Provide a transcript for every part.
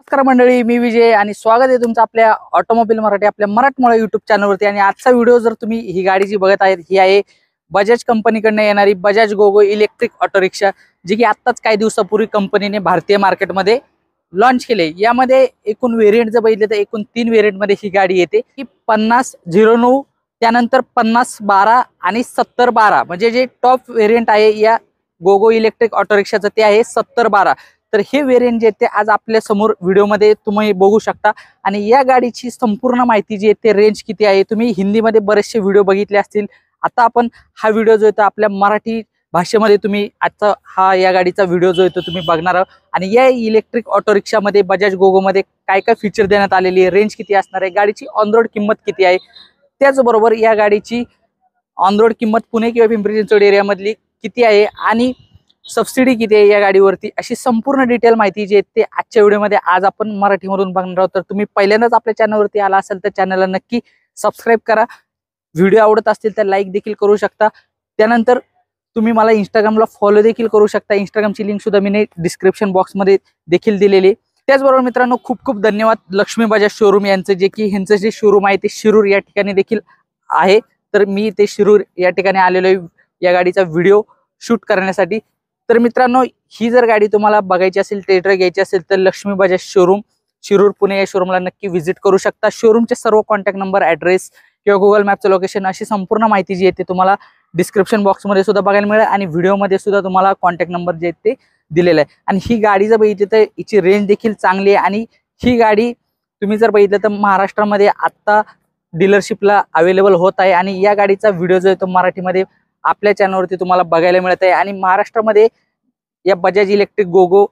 नमस्कार मंडळी, मी विजय आणि स्वागत आहे तुमचं आपल्या ऑटोमोबाईल मराठी आपल्या मराठमोळा युट्यूब चॅनलवरती। आणि आजचा व्हिडिओ जर तुम्ही ही गाडी जी बघत आहेत ही आहे बजाज कंपनीकडून येणारी बजाज गोगो इलेक्ट्रिक ऑटो रिक्षा, जी की आत्ताच काही दिवसापूर्वी कंपनीने भारतीय मार्केटमध्ये लॉन्च केले। यामध्ये एकूण व्हेरियंट जर बघितले तर एकूण 3 व्हेरियंट मध्ये ही गाडी येते, की 5009, त्यानंतर 5012 आणि 7012, म्हणजे जे टॉप व्हेरियंट आहे या गोगो इलेक्ट्रिक ऑटो रिक्षाचं ते आहे 7012। तर हे व्हेरियंट जे ते आज आपल्या समोर व्हिडिओमध्ये तुम्ही बघू शकता। आणि या गाडीची संपूर्ण माहिती जी आहे ते रेंज किती आहे, तुम्ही हिंदीमध्ये बरेचसे व्हिडिओ बघितले असतील। आता आपण हा व्हिडिओ जो आहे तो आपल्या मराठी भाषेमध्ये तुम्ही आजचा या गाडीचा व्हिडिओ जो आहे तो तुम्ही बघणार आहात। आणि या इलेक्ट्रिक ऑटो रिक्षामध्ये बजाज गोगोमध्ये काय काय फीचर देण्यात आलेली आहे, रेंज किती असणार आहे, गाडीची ऑन रोड किंमत किती आहे, त्याचबरोबर या गाडीची ऑन रोड किंमत पुणे किंवा पिंपरी चिंचवड एरियामधली किती आहे आणि सबसिडी किती आहे या गाडीवरती, अशी संपूर्ण डिटेल माहिती जी आहे ते आजच्या व्हिडिओमध्ये आज आपण मराठीमधून बघणार आहोत। तर तुम्ही पहिल्यांदाच आपल्या चॅनलवरती आला असाल तर चॅनलला नक्की सबस्क्राईब करा। व्हिडिओ आवडत असतील तर लाईक देखील करू शकता। त्यानंतर तुम्ही मला इंस्टाग्रामला फॉलो देखील करू शकता। इंस्टाग्रामची लिंक सुद्धा मी डिस्क्रिप्शन बॉक्समध्ये देखील दिलेली आहे। त्याचबरोबर मित्रांनो, खूप खूप धन्यवाद लक्ष्मी बजाज शोरूम यांचं, जे की ह्यांचं जे शोरूम आहे ते शिरूर या ठिकाणी देखील आहे। तर मी ते शिरूर या ठिकाणी आलेलो आहे या गाडीचा व्हिडिओ शूट करण्यासाठी। तर मित्रांनो, ही जर गाडी तुम्हाला बघायची असेल, टेस्ट ड्राइव्ह घ्यायची असेल तर लक्ष्मी बजाज शोरूम शिरूर पुणे या शोरूमला नक्की व्हिजिट करू शकता। शोरूमचे सर्व कॉन्टॅक्ट नंबर, ॲड्रेस किंवा गुगल मॅपचं लोकेशन अशी संपूर्ण माहिती जी आहे ते तुम्हाला डिस्क्रिप्शन बॉक्समध्ये सुद्धा बघायला मिळेल आणि व्हिडिओमध्ये सुद्धा तुम्हाला कॉन्टॅक्ट नंबर जे आहेत ते दिलेला आहे। आणि ही गाडी जर बघितली तर हिची रेंज देखील चांगली आहे। आणि ही गाडी तुम्ही जर बघितलं तर महाराष्ट्रामध्ये आत्ता डीलरशिपला अवेलेबल होत आहे। आणि या गाडीचा व्हिडिओ जो आहे तो मराठीमध्ये आपल्या चॅनलवरती तुम्हाला बघायला मिळत आहे। आणि महाराष्ट्रामध्ये या बजाज इलेक्ट्रिक गोगो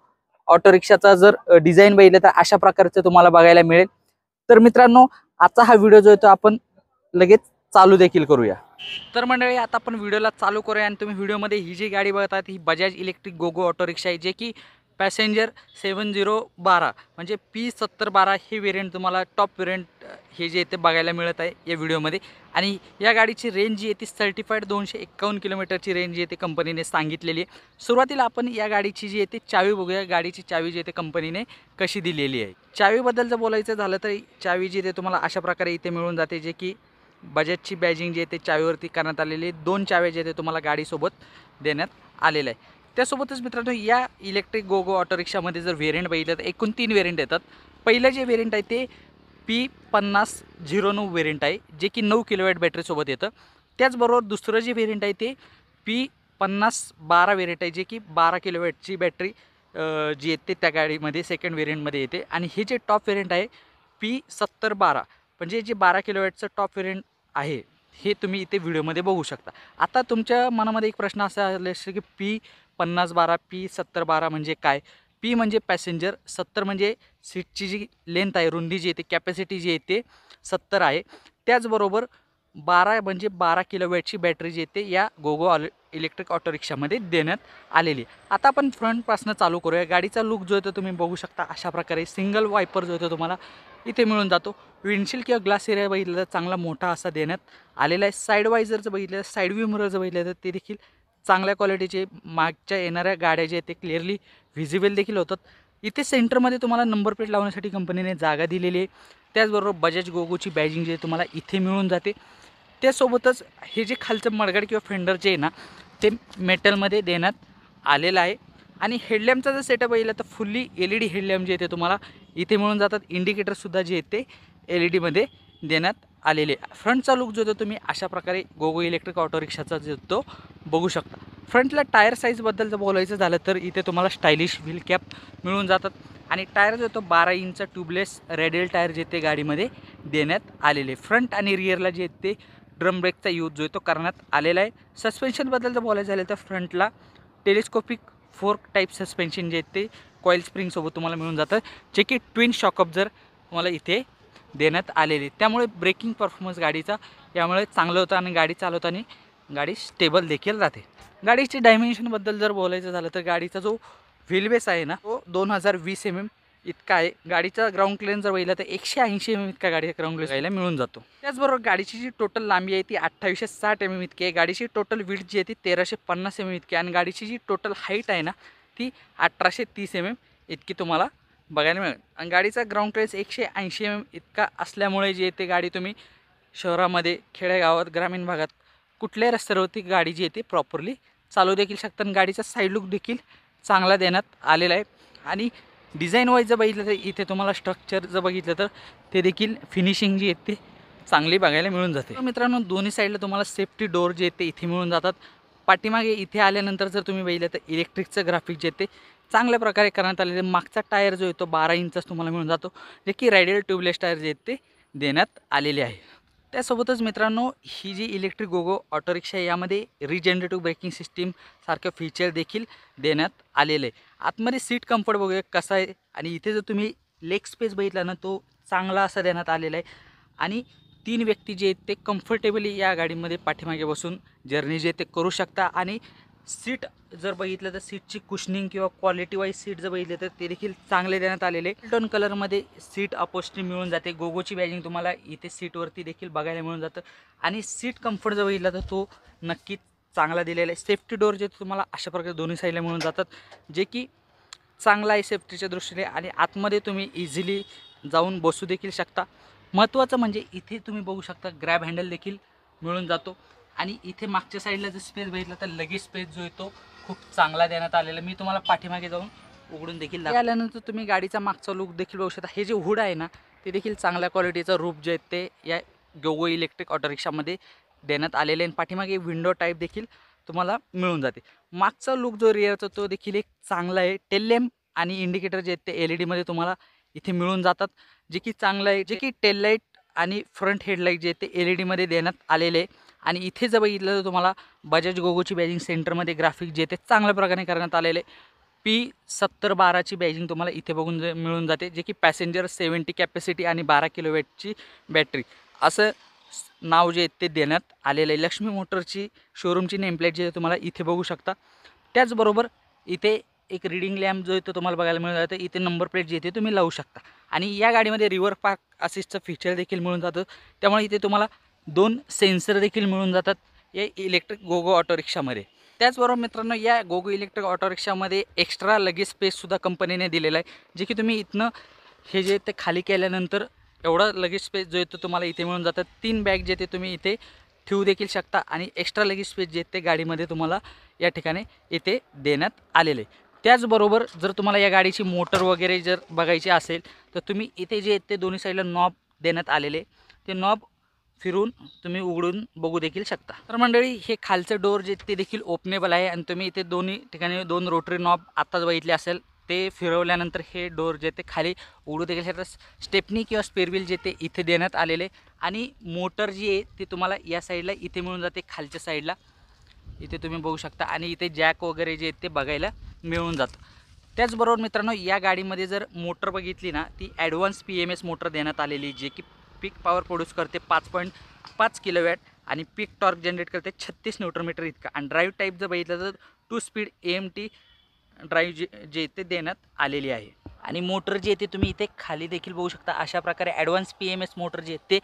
ऑटो रिक्षाचा जर डिझाईन बघितलं तर अशा प्रकारचं तुम्हाला बघायला मिळेल। तर मित्रांनो, आजचा हा व्हिडिओ जो आहे तो आपण लगेच चालू देखील करूया। तर मंडळी, आता आपण व्हिडिओला चालू करूया। आणि तुम्ही व्हिडिओमध्ये ही जी गाडी बघतात ही बजाज इलेक्ट्रिक गोगो ऑटो रिक्षा आहे, जे की पॅसेंजर 7012 म्हणजे P7012 हे व्हेरियंट तुम्हाला टॉप व्हेरियंट हे जे ते बघायला मिळत आहे या व्हिडिओमध्ये। आणि या गाडीची रेंज जी आहे ती सर्टिफाईड 251 किलोमीटरची रेंज जी आहे ती कंपनीने सांगितलेली आहे। सुरुवातीला आपण या गाडीची जी आहे ती चावी बघूया, गाडीची चावी जी आहे ते कंपनीने कशी दिलेली आहे। चावीबद्दल जर बोलायचं झालं तर चावी जी आहे तुम्हाला अशा प्रकारे इथे मिळून जाते, जे की बजाजची बॅजिंग जी आहे ते चावीवरती करण्यात आलेली आहे। 2 चाव्या जे ते तुम्हाला गाडीसोबत देण्यात आलेल्या आहे। त्यासोबतच मित्रांनो, या इलेक्ट्रिक गोगो ऑटो रिक्षामध्ये जर व्हेरियंट बघितलं तर एकूण 3 व्हेरियंट येतात। पहिलं जे व्हेरियंट आहे ते P5009 व्हेरियंट आहे, जे की 9 किलोवॅट बॅटरीसोबत येतं। त्याचबरोबर दुसरं जे व्हेरियंट आहे ते P5012 व्हेरियंट आहे, जे की 12 किलोवॅटची बॅटरी जी येते त्या गाडीमध्ये सेकंड व्हेरियंटमध्ये येते। आणि हे जे टॉप व्हेरियंट आहे P7012, म्हणजे जे 12 किलोवॅटचं टॉप व्हेरियंट आहे हे तुम्ही इथे व्हिडिओमध्ये बघू शकता। आता तुमच्या मनामध्ये एक प्रश्न असा आला असेल की P5012 P7012 म्हणजे काय? P म्हणजे पॅसेंजर, 70 म्हणजे सीटची जी लेंथ आहे, रुंदी जी येते, कॅपॅसिटी जी येते 70 आहे। त्याचबरोबर 12 म्हणजे 12 किलोवॅटची बॅटरी जी येते या गोगो इलेक्ट्रिक ऑटो रिक्षामध्ये देण्यात आलेली। आता आपण फ्रंटपासून चालू करूया। गाडीचा लुक जो आहे तो तुम्ही बघू शकता अशा प्रकारे। सिंगल वायपर जो आहे तो तुम्हाला इथे मिळून जातो। विंडशील्ड किंवा ग्लास एरिया बघितलं तर चांगला मोठा असा देण्यात आलेला आहे। साईड वायझर जर बघितलं, साईड व्ह्यू मिरर जर बघितलं तर ते देखील चांगल्या क्वालिटीचे, मागच्या येणाऱ्या गाड्या जे आहेत ते क्लिअरली व्हिजिबल देखील होतात। इथे सेंटरमध्ये तुम्हाला नंबर प्लेट लावण्यासाठी कंपनीने जागा दिलेली आहे। त्याचबरोबर बजाज गोगोची बॅजिंग जी आहे तुम्हाला इथे मिळून जाते। त्यासोबतच हे जे खालचं मडगाड किंवा फेंडर जे आहे ना ते मेटलमध्ये देण्यात आलेलं आहे। आणि हेडलॅम्पचा जर सेटअप बघितला तर फुल्ली LED हेडलॅम्प जे ते तुम्हाला इथे मिळून जातात। इंडिकेटरसुद्धा जे आहेत ते LED देण्यात आलेले। फ्रंटचा लुक जो तो तुम्ही अशा प्रकारे गोगो इलेक्ट्रिक ऑटो रिक्षाचा जो तो बघू शकता। फ्रंटला टायर साईजबद्दल जर बोलायचं झालं तर इथे तुम्हाला स्टायलिश व्हील कॅप मिळून जातात। आणि टायर जो तो 12 इंच ट्यूबलेस रेडियल टायर जे ते गाडीमध्ये देण्यात आलेले। फ्रंट आणि रिअरला जे ते ड्रम ब्रेकचा यूज जो तो करण्यात आलेला आहे। सस्पेन्शनबद्दल जर बोलायचं झालं तर फ्रंटला टेलिस्कोपिक फोर्क टाईप सस्पेन्शन जे ते कॉईल स्प्रिंगसोबत तुम्हाला मिळून जातं, जे की ट्विन शॉक अब्झर तुम्हाला इथे देण्यात आलेली। त्यामुळे ब्रेकिंग परफॉर्मन्स गाडीचा यामुळे चांगलं होतं आणि गाडी चालवताना गाडी स्टेबल देखील राहते। गाडीची डायमेन्शनबद्दल जर बोलायचं झालं तर गाडीचा जो व्हीलबेस आहे ना तो 2020 mm इतका आहे। गाडीचा ग्राउंड क्लिअरन्स जर बघितलं तर 180 mm इतका गाडीचा ग्राउंड क्लिअरन्स घ्यायला मिळून जातो। त्याचबरोबर गाडीची जी टोटल लांबी आहे ती 2860 mm इतकी आहे। गाडीची टोटल विड्थ जी आहे ती 1350 mm इतकी आहे। आणि गाडीची जी टोटल हाईट आहे ना ती 1830 mm इतकी तुम्हाला बघायला मिळेल. आणि गाडीचा ग्राउंड क्लिअरन्स 180 mm इतका असल्यामुळे जी येते गाडी तुम्ही शहरामध्ये, खेडेगावात, ग्रामीण भागात कुठल्याही रस्त्यावरती गाडी जी येते प्रॉपरली चालू देखील शकतात. आणि गाडीचा साईड लुक देखील चांगला देण्यात आलेला आहे. आणि डिझाईन वाईज जर बघितलं तर इथे तुम्हाला स्ट्रक्चर जर बघितलं तर ते देखील फिनिशिंग जी येते चांगली बघायला मिळून जाते. मित्रांनो, दोन्ही साईडला तुम्हाला सेफ्टी डोर जे येते इथे मिळून जातात. पाठीमागे इथे आल्यानंतर जर तुम्ही बघितलं तर इलेक्ट्रिकचं ग्राफिक जे ते चांगल्या प्रकारे करण्यात आलेले. मागचा टायर जो येतो 12 इंचच तुम्हाला मिळून जातो, जे की रायडल ट्यूबलेस टायर जे आहेत ते देण्यात आलेले आहे. त्यासोबतच मित्रांनो, ही जी इलेक्ट्रिक गोगो ऑटो रिक्षा आहे यामध्ये रिजनरेटिव्ह ब्रेकिंग सिस्टीम सारखं फीचर देखील देण्यात आलेलं आहे. आतमध्ये सीट कम्फर्ट बघूया कसा आहे. आणि इथे जर तुम्ही लेग स्पेस बघितला ना, तो चांगला असा देण्यात आलेला आहे. आणि 3 व्यक्ती जे आहेत ते कम्फर्टेबली या गाडीमध्ये पाठीमागे बसून जर्नी जे ते करू शकता. आणि सीट जर बघितलं तर सीटची कुशनिंग किंवा क्वालिटी वाईज सीट जर बघितलं तर ते देखील चांगले देण्यात आलेले. टोन कलरमध्ये सीट अपहोल्स्ट्री मिळून जाते. गोगोची बॅजिंग तुम्हाला इथे सीटवरती देखील बघायला मिळून जातं. आणि सीट कम्फर्ट जर बघितला तर तो नक्कीच चांगला दिलेला आहे. सेफ्टी डोर जे तुम्हाला अशा प्रकारे दोन्ही साईडला मिळून जातात, जे की चांगला आहे सेफ्टीच्या दृष्टीने. आणि आतमध्ये तुम्ही इझिली जाऊन बसू देखील शकता. महत्त्वाचं म्हणजे इथे तुम्ही बघू शकता ग्रॅब हँडल देखील मिळून जातो. आणि इथे मागच्या साईडला जर स्पेस बघितला तर लगेज स्पेस जो येतो खूप चांगला देण्यात आलेला. मी तुम्हाला पाठीमागे जाऊन उघडून देखील आल्यानंतर तुम्ही गाडीचा मागचा लुक देखील बघू शकता. हे जे हुड आहे ना, ते देखील चांगल्या क्वालिटीचं रूप जे आहे ते या गोगो इलेक्ट्रिक ऑटो रिक्षामध्ये देण्यात आलेले. आणि पाठीमागे विंडो टाईप देखील तुम्हाला मिळून जाते. मागचा लुक जो रिअरचा तो देखील एक चांगला आहे. टेल लॅम्प आणि इंडिकेटर जे आहेत ते LED तुम्हाला इथे मिळून जातात, जे की चांगलं आहे. जे की टेल लाईट आणि फ्रंट हेडलाईट जे ते LED देण्यात आलेले आहे. आणि इथे जर बघितलं तर तुम्हाला बजाज गोगोची बॅजिंग सेंटरमध्ये ग्राफिक जे ते चांगल्या प्रकारे करण्यात आलेले. P7012ची बॅजिंग तुम्हाला इथे बघून मिळून जाते, जे की पॅसेंजर 70 कॅपॅसिटी आणि 12 किलोवॅटची बॅटरी असं नाव जे ते देण्यात आलेलं आहे. लक्ष्मी मोटरची शोरूमची नेमप्लेट जे तुम्हाला इथे बघू शकता. त्याचबरोबर इथे एक रीडिंग लॅम्प जो येतो तुम्हाला बघायला मिळून जातं. इथे नंबर प्लेट जे येते तुम्ही लावू शकता. आणि या गाडीमध्ये रिव्हर पार्क असिस्टचं फीचर देखील मिळून जातं. त्यामुळे इथे तुम्हाला 2 सेन्सर देखील मिळून जातात या इलेक्ट्रिक गोगो ऑटो रिक्षामध्ये. त्याचबरोबर मित्रांनो, या गोगो इलेक्ट्रिक ऑटो रिक्षामध्ये एक्स्ट्रा लगेज स्पेससुद्धा कंपनीने दिलेला आहे, जे की तुम्ही इथनं हे जे ते खाली केल्यानंतर एवढा लगेज स्पेस जो येतो तुम्हाला इथे मिळून जातात. 3 बॅग जे ते तुम्ही इथे ठेवू देखील शकता. आणि एक्स्ट्रा लगेज स्पेस जे ते गाडीमध्ये तुम्हाला या ठिकाणी इथे देण्यात आलेले. त्याचबरोबर जर तुम्हाला या गाडीची मोटर वगैरे जर बघायची असेल तर तुम्ही इथे जे ते दोन्ही साईडला नॉब देण्यात आलेले, ते नॉब फिरून तुम्ही उघडून बघू देखील शकता. तर मंडळी, हे खालचं डोर जे ते देखील ओपनेबल आहे. आणि तुम्ही इथे दोन्ही ठिकाणी 2 रोटरी नॉब आत्ताच बघितले असेल, ते फिरवल्यानंतर हे डोर जे ते खाली उघडू देखील शकतात. स्टेपनी किंवा स्पेअर व्हील जे ते इथे देण्यात आलेले. आणि मोटर जी आहे ती तुम्हाला या साईडला इथे मिळून जाते, खालच्या साईडला इथे तुम्ही बघू शकता. आणि इथे जॅक वगैरे जे ते बघायला मिळून जातं. त्याचबरोबर मित्रांनो, या गाडीमध्ये जर मोटर बघितली ना, ती ॲडव्हान्स PMS मोटर देण्यात आलेली, जे की पीक पॉवर प्रोड्यूस करते 5.5 किलोवॅट. आणि पीक टॉर्क जनरेट करते 36 न्यूटन इतका. आणि ड्राईव्ह टाईप जर बघितलं तर 2 स्पीड AMT ड्राईव्ह जे ते देण्यात आलेली आहे. आणि मोटर जी येते तुम्ही इथे खाली देखील बघू शकता. अशा प्रकारे ॲडव्हान्स PMS मोटर जे ते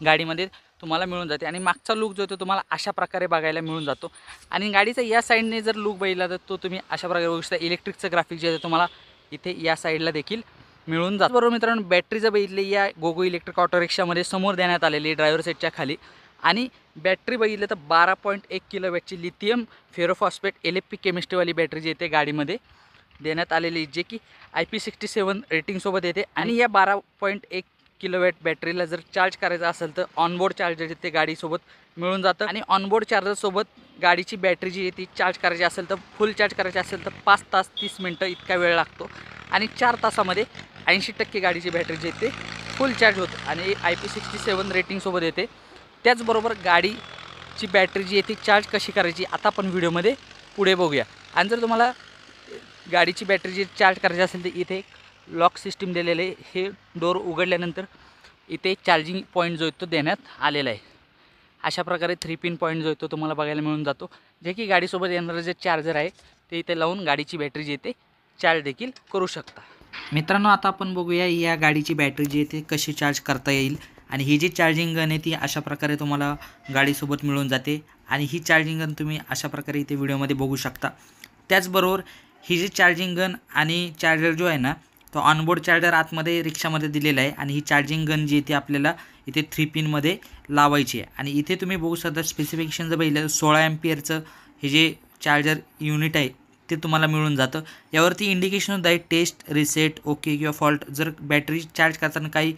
गाडीमध्ये तुम्हाला मिळून जाते. आणि मागचा लुक जो तो तुम्हाला अशा प्रकारे बघायला मिळून जातो. आणि गाडीचा या साईडने जर लुक बघितला तर तो तुम्ही अशा प्रकारे बघू शकता. इलेक्ट्रिकचं ग्राफिक जे आहे तुम्हाला इथे या साईडला देखील मिळून जातं. बरोबर मित्रांनो, बॅटरी जर बघितली या गोगो इलेक्ट्रिक ऑटो रिक्षामध्ये समोर देण्यात आलेली ड्रायव्हर सीटच्या खाली. आणि बॅटरी बघितलं तर 12.1 किलोवॅटची लिथियम फेरोफॉस्फेट LFP केमिस्ट्रीवाली बॅटरी जी येते गाडीमध्ये देण्यात आलेली, जे की IP67 रेटिंगसोबत येते. आणि या 12.1 किलोवॅट बॅटरीला जर चार्ज करायचं असेल तर ऑनबोर्ड चार्जर ते गाडीसोबत मिळून जातं. आणि ऑनबोर्ड चार्जरसोबत गाडीची बॅटरी जी आहे ती चार्ज करायची असेल तर फुल चार्ज करायची असेल तर 5 तास 30 मिनटं इतका वेळ लागतो. आणि 4 तासामध्ये 80% गाडीची बॅटरी जी आहे ते फुल चार्ज होतं. आणि IP67 रेटिंगसोबत येते. त्याचबरोबर गाडीची बॅटरी जी आहे ती चार्ज कशी करायची आता आपण व्हिडिओमध्ये पुढे बघूया. आणि जर तुम्हाला गाडीची बॅटरी जी चार्ज करायची असेल तर इथे एक लॉक सिस्टीम दिलेलं आहे. हे डोर उघडल्यानंतर इथे चार्जिंग पॉईंट जो आहे तो देण्यात आलेला आहे. अशा प्रकारे 3 पिन पॉईंट जो आहे तो तुम्हाला बघायला मिळून जातो, जे की गाडीसोबत येणारं जे चार्जर आहे ते इथे लावून गाडीची बॅटरी जी आहे ते चार्ज देखील करू शकता. मित्रांनो, आता आपण बघूया या गाडीची बॅटरी जी आहे ती कशी चार्ज करता येईल. आणि ही जी चार्जिंग गन आहे ती अशा प्रकारे तुम्हाला गाडीसोबत मिळून जाते. आणि ही चार्जिंग गन तुम्ही अशा प्रकारे इथे व्हिडिओमध्ये बघू शकता. त्याचबरोबर ही जी चार्जिंग गन आणि चार्जर जो आहे ना, तो ऑनबोर्ड चार्जर आतमध्ये रिक्षामध्ये दिलेला आहे आणि ही चार्जिंग गन जी आहे ती आपल्याला इथे 3 पिनमध्ये लावायची आहे. आणि इथे तुम्ही बघू शकता स्पेसिफिकेशन जर बघितलं तर 16 एम्पियरचं हे जे चार्जर युनिट आहे ते तुम्हाला मिळून जातं. यावरती इंडिकेशन होत आहे टेस्ट, रिसेट, ओके किंवा फॉल्ट. जर बॅटरी चार्ज करताना काही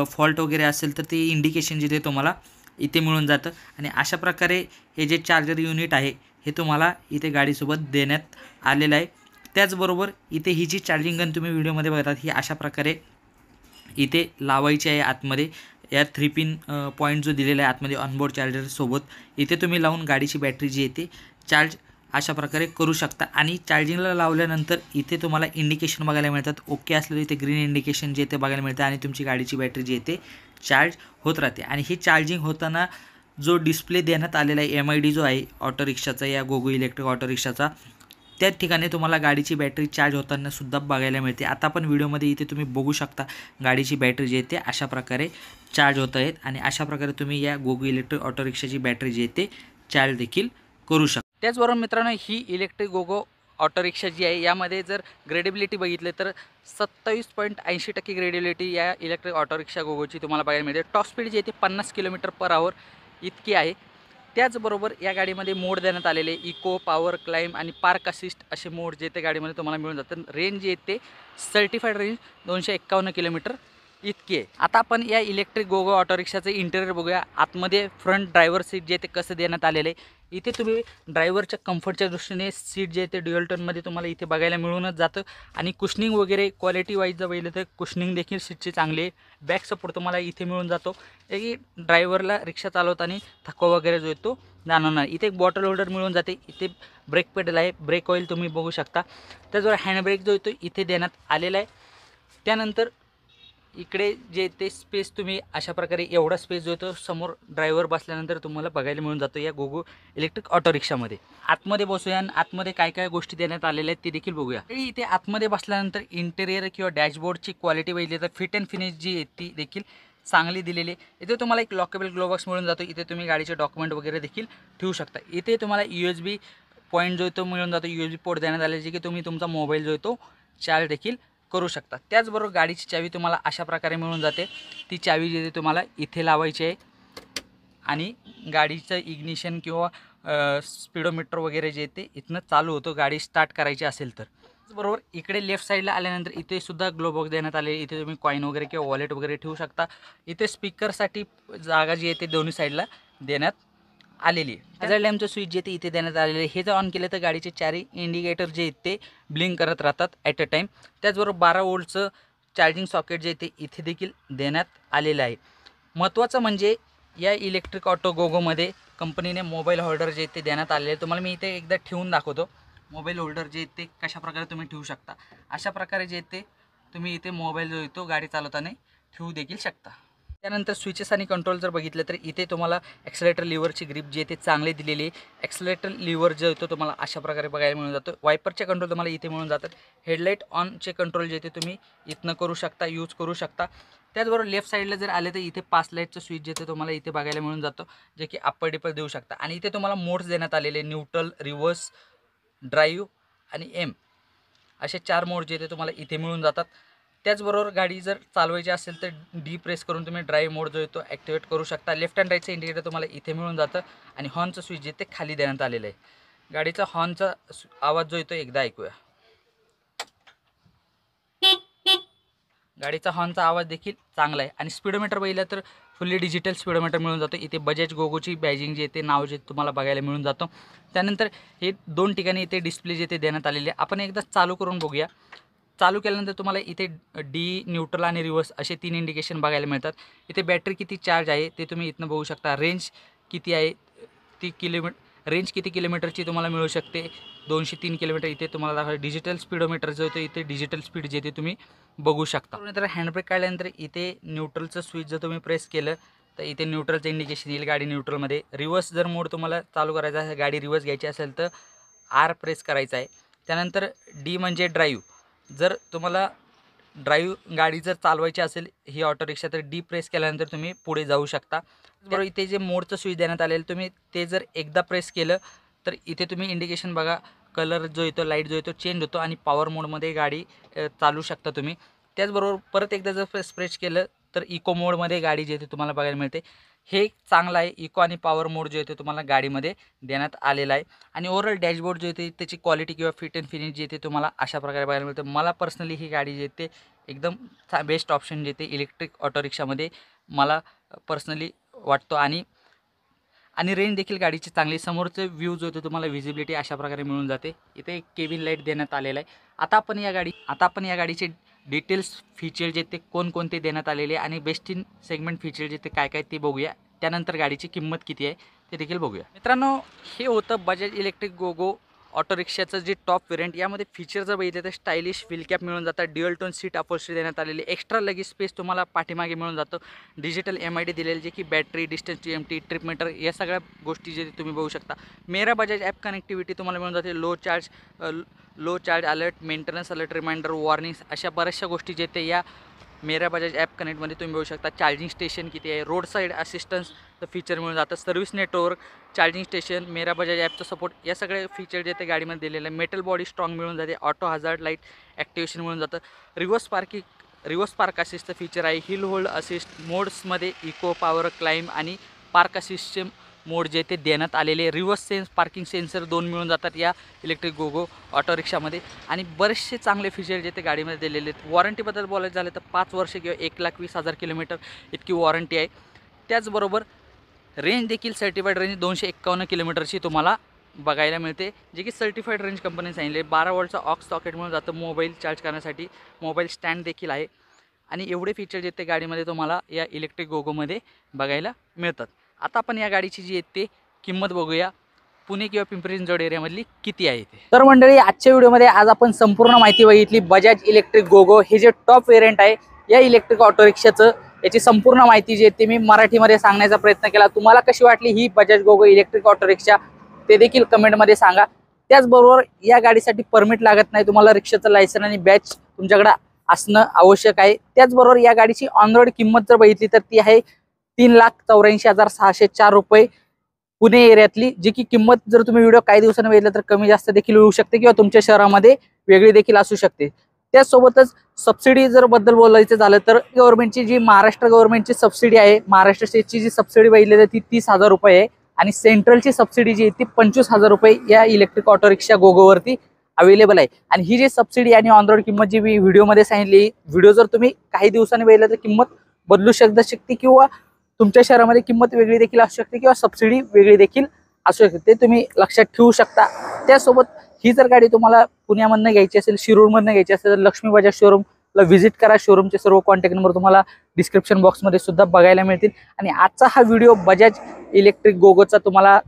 फॉल्ट वगैरे असेल तर ते इंडिकेशन जे ते तुम्हाला इथे मिळून जातं. आणि अशा प्रकारे हे जे चार्जर युनिट आहे हे तुम्हाला इथे गाडीसोबत देण्यात आलेलं आहे. त्याचबरोबर इथे ही जी चार्जिंग गन तुम्ही व्हिडिओमध्ये बघतात ही अशा प्रकारे इथे लावायची आहे आतमध्ये. या 3 पिन पॉईंट जो दिलेला आहे आतमध्ये ऑनबोर्ड चार्जरसोबत इथे तुम्ही लावून गाडीची बॅटरी जी आहे ती चार्ज अशा प्रकारे करू शकता. आणि चार्जिंगला लावल्यानंतर इथे तुम्हाला इंडिकेशन बघायला मिळतात. ओके असलेलं इथे ग्रीन इंडिकेशन जे ते बघायला मिळतं आणि तुमची गाडीची बॅटरी जी आहे ते चार्ज होत राहते. आणि ही चार्जिंग होताना जो डिस्प्ले देण्यात आलेला आहे MID जो आहे ऑटो रिक्षाचा, या गोगो इलेक्ट्रिक ऑटो रिक्षाचा, त्या ठिकाणी तुम्हाला गाडीची बॅटरी चार्ज होताना सुद्धा बघायला मिळते. आता पण व्हिडिओमध्ये इथे तुम्ही बघू शकता गाडीची बॅटरी जी आहे ते अशा प्रकारे चार्ज होत आहेत. आणि अशा प्रकारे तुम्ही या गोगो इलेक्ट्रिक ऑटो रिक्षाची बॅटरी जी आहे ते चार्ज देखील करू शकता. त्याचबरोबर मित्रांनो, ही इलेक्ट्रिक गोगो ऑटो रिक्षा जी आहे यामध्ये जर ग्रेडेबिलिटी बघितलं तर 27.80% ग्रेडेबिलिटी या इलेक्ट्रिक ऑटो रिक्षा गोगोची तुम्हाला बघायला मिळते. टॉप स्पीड जी आहे ते 50 km/h इतकी आहे. त्याचबरोबर या गाडीमध्ये मोड देण्यात आलेले इको, पॉवर, क्लाइम आणि पार्क असिस्ट असे मोड जे ते गाडीमध्ये तुम्हाला मिळून जातात. रेंज जे आहे ते सर्टिफाईड रेंज 251 किलोमीटर इतकी आहे. आता आपण या इलेक्ट्रिक गोगो ऑटो रिक्षाचं इंटेरियर बघूया. आतमध्ये फ्रंट ड्रायव्हर सीट जे ते कसं देण्यात आलेलं आहे. इथे तुम्ही ड्रायव्हरच्या कम्फर्टच्या दृष्टीने सीट जे ते ड्युअल टोनमध्ये तुम्हाला इथे बघायला मिळूनच जातं. आणि कुशनिंग वगैरे क्वालिटी वाईज जर बघितलं तर कुशनिंग देखील सीटची चांगली आहे. बॅक सपोर्ट तुम्हाला इथे मिळून जातो, की ड्रायव्हरला रिक्षा चालवताना थकवा वगैरे जो येतो जाणवणार. इथे एक बॉटल होल्डर मिळून जाते. इथे ब्रेक पेडल आहे, ब्रेक ऑइल तुम्ही बघू शकता. त्याचबरोबर हँडब्रेक जो येतो इथे देण्यात आलेला आहे. त्यानंतर इकडे जे ते स्पेस तुम्ही अशा प्रकारे एवढा स्पेस जो येतो समोर ड्रायव्हर बसल्यानंतर तुम्हाला बघायला मिळून जातो या गोगो इलेक्ट्रिक ऑटो रिक्षामध्ये. आतमध्ये बसूया आणि आतमध्ये काय काय गोष्टी देण्यात आलेल्या आहेत ते देखील बघूया. इथे आतमध्ये बसल्यानंतर इंटेरियर किंवा डॅशबोर्डची क्वालिटी बघितली तर फिट अँड फिनिश जी आहे ती देखील चांगली दिलेली आहे. इथे तुम्हाला एक लॉकेबल ग्लो बॉक्स मिळून जातो. इथे तुम्ही गाडीचे डॉक्युमेंट वगैरे देखील ठेवू शकता. इथे तुम्हाला USB पॉईंट जो आहे तो मिळून जातो. USB पोर्ट देण्यात आले जे की तुम्ही तुमचा मोबाईल जो आहे तो चार्ज देखील करू शकता. त्याचबरोबर गाडीची चावी तुम्हाला अशा प्रकारे मिळून जाते. ती चावी जी तुम्हाला इथे लावायची आहे आणि गाडीचं इग्निशन किंवा स्पीडोमीटर वगैरे जे ते इथनं चालू होतं गाडी स्टार्ट करायची असेल तर. त्याचबरोबर इकडे लेफ्ट साईडला आल्यानंतर इथे सुद्धा ग्लो बॉक्स देण्यात आले. इथे तुम्ही कॉईन वगैरे किंवा वॉलेट वगैरे ठेवू शकता. इथे स्पीकरसाठी जागा जी आहे ते दोन्ही साईडला देण्यात आलेली आहे. हॅझार्ड लॅम्पचं स्विच जे ते इथे देण्यात आलेले आहे. हे जर ऑन केलं तर गाडीचे चारही इंडिकेटर जे आहेत ते ब्लिंक करत राहतात ॲट अ टाईम. त्याचबरोबर 12 वोल्टचं चार्जिंग सॉकेट जे ते इथे देखील देण्यात आलेलं आहे. महत्त्वाचं म्हणजे या इलेक्ट्रिक ऑटो गोगोमध्ये कंपनीने मोबाईल होल्डर जे ते देण्यात आलेले आहे. तुम्हाला मी इथे एकदा ठेवून दाखवतो. मोबाईल होल्डर जे ते कशा प्रकारे तुम्ही ठेवू शकता. अशा प्रकारे जे ते तुम्ही इथे मोबाईल जो येतो गाडी चालवताना ठेवू देखील शकता. त्यानंतर स्विचेस आणि कंट्रोल जर बघितलं तर इथे तुम्हाला ॲक्सिलेटर लिव्हरची ग्रिप जी आहे ते चांगले दिलेली आहे. ॲक्सिलेटर लिव्हर जो येतो तुम्हाला अशा प्रकारे बघायला मिळून जातो. वायपरचे कंट्रोल तुम्हाला इथे मिळून जातात. हेडलाईट ऑनचे कंट्रोल जे ते तुम्ही इथनं करू शकता, यूज करू शकता. त्याचबरोबर लेफ्ट साईडला जर आले तर इथे 5 लाईटचं स्विच जे ते तुम्हाला इथे बघायला मिळून जातं, जे की अप्पर डिपर देऊ शकता. आणि इथे तुम्हाला मोड्स देण्यात आलेले न्यूट्रल, रिव्हर्स, ड्राईव्ह आणि एम असे 4 मोड जे ते तुम्हाला इथे मिळून जातात. त्याचबरोबर गाडी जर चालवायची असेल तर डी प्रेस करून तुम्ही ड्राईव्ह मोड जो आहे तो ॲक्टिवेट करू शकता. लेफ्ट अँड राईटचं इंडिकेटर तुम्हाला इथे मिळून जातं आणि हॉर्नचं स्विच जे ते खाली देण्यात आलेलं आहे. गाडीचा हॉर्नचा आवाज जो येतो एकदा ऐकूया. गाडीचा हॉर्नचा आवाज देखील चांगला आहे. आणि स्पीडोमीटर बघितलं तर फुल्ली डिजिटल स्पीडोमीटर मिळून जातो. इथे बजाज गोगोची बॅजिंग जे ते नाव जे तुम्हाला बघायला मिळून जातं. त्यानंतर हे 2 ठिकाणी इथे डिस्प्ले जे ते देण्यात आलेले आहे. आपण एकदा चालू करून बघूया. चालू केल्यानंतर तुम्हाला इथे डी, न्यूट्रल आणि रिव्हर्स असे 3 इंडिकेशन बघायला मिळतात. इथे बॅटरी किती चार्ज आहे ते तुम्ही इथनं बघू शकता. रेंज किती आहे ती रेंज किती किलोमीटरची तुम्हाला मिळू शकते 203 किलोमीटर इथे तुम्हाला दाखवलं. डिजिटल स्पीडोमीटर जो होतो इथे डिजिटल स्पीड जे ते तुम्ही बघू शकता. नंतर हँडब्रेक काढल्यानंतर इथे न्यूट्रलचं स्विच जर तुम्ही प्रेस केलं तर इथे न्यूट्रलचं इंडिकेशन येईल गाडी न्यूट्रलमध्ये. रिव्हर्स जर मोड तुम्हाला चालू करायचा असेल, गाडी रिव्हर्स घ्यायची असेल तर आर प्रेस करायचा आहे. त्यानंतर डी म्हणजे ड्राईव्ह. जर तुम्हाला ड्राईव्ह गाडी जर चालवायची असेल ही ऑटो रिक्षा तर डी प्रेस केल्यानंतर तुम्ही पुढे जाऊ शकता. बरोबर इथे जे मोडचं स्विच देण्यात आलेलं तुम्ही ते जर एकदा प्रेस केलं तर इथे तुम्ही इंडिकेशन बघा, कलर जो येतो लाईट जो येतो चेंज होतो आणि पॉवर मोडमध्ये गाडी चालू शकता तुम्ही. त्याचबरोबर परत एकदा जर स्प्रेच केलं तर इको मोडमध्ये गाडी जी आहे तुम्हाला बघायला मिळते. हे चांगलं आहे. इको आणि पॉवर मोड जो आहे तुम्हाला गाडीमध्ये देण्यात आलेला आहे. आणि ओव्हरऑल डॅशबोर्ड जो आहे त्याची क्वालिटी किंवा फिट अँड फिनिश जे ते तुम्हाला अशा प्रकारे बघायला मिळते. मला पर्सनली ही गाडी जी आहे ते एकदम बेस्ट ऑप्शन जे ते इलेक्ट्रिक ऑटो रिक्षामध्ये मला पर्सनली वाटतो. आणि रेंज देखील गाडीची चांगली, समोरचे व्ह्यू जो होतो तुम्हाला विजिबिलिटी अशा प्रकारे मिळून जाते. इथे केबिन लाईट देण्यात आलेला आहे. आता आपण या गाडीचे डिटेल्स फीचर जे ते कोणकोणते देण्यात आलेले आणि बेस्ट इन सेगमेंट फीचर जे ते काय काय ते बघूया. त्यानंतर गाडीची किंमत किती आहे ते देखील बघूया. मित्रांनो, हे होतं बजाज इलेक्ट्रिक गोगो ऑटो रिक्षाचं जे टॉप व्हेरियंट. यामध्ये फीचर जर बघितले तर स्टायलिश व्हील कॅप मिळून जातात, ड्युअल टोन सीट अपहोल्स्टरी देण्यात आलेली, एक्स्ट्रा लगेज स्पेस तुम्हाला पाठीमागे मिळून जातं, डिजिटल MID दिलेली जे की battery, distance TMT, trip meter या सगळ्या गोष्टी जे तुम्ही बघू शकता. मेरा बजाज ॲप कनेक्टिव्हिटी तुम्हाला मिळून जाते, low charge alert, maintenance alert, reminder, warnings अशा बऱ्याचशा गोष्टी जे ते या मेरा बजाज ॲप कनेक्टमध्ये तुम्ही बघू शकता. चार्जिंग स्टेशन किती आहे, रोड साईड असिस्टन्सचं फीचर मिळून जातं, सर्व्हिस नेटवर्क, चार्जिंग स्टेशन, मेरा बजाज ॲपचं सपोर्ट या सगळे फीचर जे ते गाडीमध्ये दिलेलं आहे. मेटल बॉडी स्ट्रॉंग मिळून जाते, ऑटो हजार्ड लाईट ॲक्टिवेशन मिळून जातं, रिव्हर्स पार्क असिस्टचं फीचर आहे, हिल होल्ड असिस्ट मोड्समध्ये इको, पॉवर, क्लाइंब आणि पार्क असिस्टचे मोड जे ते देण्यात आलेले. रिव्हर्स पार्किंग सेन्सर 2 मिळून जातात या इलेक्ट्रिक गोगो ऑटो रिक्षामध्ये. आणि बरेचसे चांगले फीचर जे ते गाडीमध्ये दिलेले आहेत. वॉरंटीबद्दल बोलायचं झालं तर 5 वर्ष किंवा 1,20,000 किलोमीटर इतकी वॉरंटी आहे. त्याचबरोबर रेंज देखील सर्टिफाईड रेंज 251 किलोमीटरची तुम्हाला बघायला मिळते, जे की सर्टिफाईड रेंज कंपनीने सांगितले. 12 वोल्टचा ऑक्स सॉकेट मिळून जातं, मोबाईल चार्ज करण्यासाठी मोबाईल स्टँड देखील आहे. आणि एवढे फीचर जे ते गाडीमध्ये तुम्हाला या इलेक्ट्रिक गोगोमध्ये बघायला मिळतात. आता आपण या गाडीची जी आहे ते किंमत बघूया, पुणे किंवा पिंपरी चिंचवड एरियामधली किती आहे ते. तर मंडळी, आजच्या व्हिडिओमध्ये आज आपण संपूर्ण माहिती बघितली बजाज इलेक्ट्रिक गोगो हे जे टॉप व्हेरियंट आहे या इलेक्ट्रिक ऑटो रिक्षाचं. याची संपूर्ण माहिती जी आहे ती मी मराठीमध्ये सांगण्याचा प्रयत्न केला. तुम्हाला कशी वाटली ही बजाज गोगो इलेक्ट्रिक ऑटो रिक्षा ते देखील कमेंटमध्ये सांगा. त्याचबरोबर या गाडीसाठी परमिट लागत नाही, तुम्हाला रिक्षाचं लायसन आणि बॅच तुमच्याकडे असणं आवश्यक आहे. त्याचबरोबर या गाडीची ऑन रोड किंमत जर बघितली तर ती आहे 3,84,604 रुपये पुणे एरियातली, जी की किंमत जर तुम्ही व्हिडिओ काही दिवसांनी बघितला तर कमी जास्त देखील होऊ शकते किंवा तुमच्या शहरामध्ये वेगळी देखील असू शकते. त्याचसोबतच सबसिडी जर बद्दल बोलायचं झालं तर गव्हर्नमेंटची जी महाराष्ट्र गव्हर्नमेंटची सबसिडी आहे, महाराष्ट्र स्टेटची जी सबसिडी बघितली तर ती 30,000 रुपये आहे. आणि सेंट्रलची सबसिडी जी आहे ती 25,000 रुपये या इलेक्ट्रिक ऑटो रिक्षा गोगोवरती अवेलेबल आहे. आणि ही जी सबसिडी आणि ऑन रोड किंमत जी मी व्हिडिओमध्ये सांगितली, व्हिडिओ जर तुम्ही काही दिवसांनी बघितला तर किंमत बदलू शकते किंवा तुमच्या शहरामध्ये किंमत वेगळी देखील असू शकते किंवा सबसिडी वेगळी देखील असू शकते, ते तुम्ही लक्षात ठेवू शकता. त्यासोबत ही जर गाडी तुम्हाला पुण्यामधनं घ्यायची असेल, शिरूरमधनं घ्यायची असेल तर लक्ष्मी बजाज शोरूमला व्हिजिट करा. शोरूमचे सर्व कॉन्टॅक्ट नंबर तुम्हाला डिस्क्रिप्शन बॉक्समध्ये सुद्धा बघायला मिळतील. आणि आजचा हा व्हिडिओ बजाज इलेक्ट्रिक गोगोचा तुम्हाला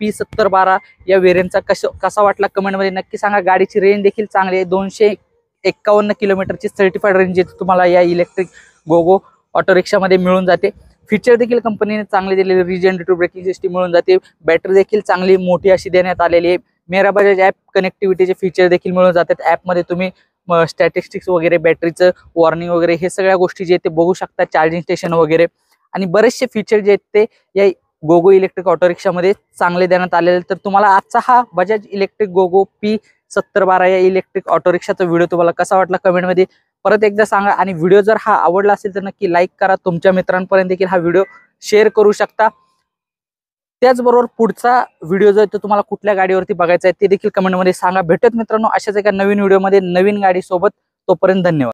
P7012 या व्हेरियंटचा कसा वाटला कमेंटमध्ये नक्की सांगा. गाडीची रेंज देखील चांगली आहे, 251 किलोमीटरची सर्टिफाईड रेंज तुम्हाला या इलेक्ट्रिक गोगो ऑटो रिक्षामध्ये मिळून जाते. फीचर देखील कंपनीने चांगले दिलेले, रिजनरेटिव्ह ब्रेकिंग सिस्टीम मिळून जाते, बॅटरी देखील चांगली मोठी अशी देण्यात आलेली आहे. मेरा बजाज ॲप कनेक्टिव्हिटीचे फीचर देखील मिळून जातात. ॲपमध्ये तुम्ही स्टॅटिस्टिक्स वगैरे, बॅटरीचं वॉर्निंग वगैरे हे सगळ्या गोष्टी जे ते बघू शकता, चार्जिंग स्टेशन वगैरे आणि बरेचसे फीचर जे आहेत ते या गोगो इलेक्ट्रिक ऑटो रिक्षामध्ये चांगले देण्यात आलेले. तर तुम्हाला आजचा हा बजाज इलेक्ट्रिक गोगो P7012 या इलेक्ट्रिक ऑटो रिक्षाचा व्हिडिओ तुम्हाला कसा वाटला कमेंटमध्ये परत एकदा सांगा. आणि व्हिडिओ जर हा आवडला असेल तर नक्की लाईक करा, तुमच्या मित्रांपर्यंत देखील हा व्हिडिओ शेअर करू शकता. त्याचबरोबर पुढचा व्हिडिओ जो आहे तो तुम्हाला कुठल्या गाडीवरती बघायचा आहे ते देखील कमेंटमध्ये सांगा. भेटत मित्रांनो अशाच एका नवीन व्हिडिओमध्ये नवीन गाडी सोबत. तोपर्यंत धन्यवाद.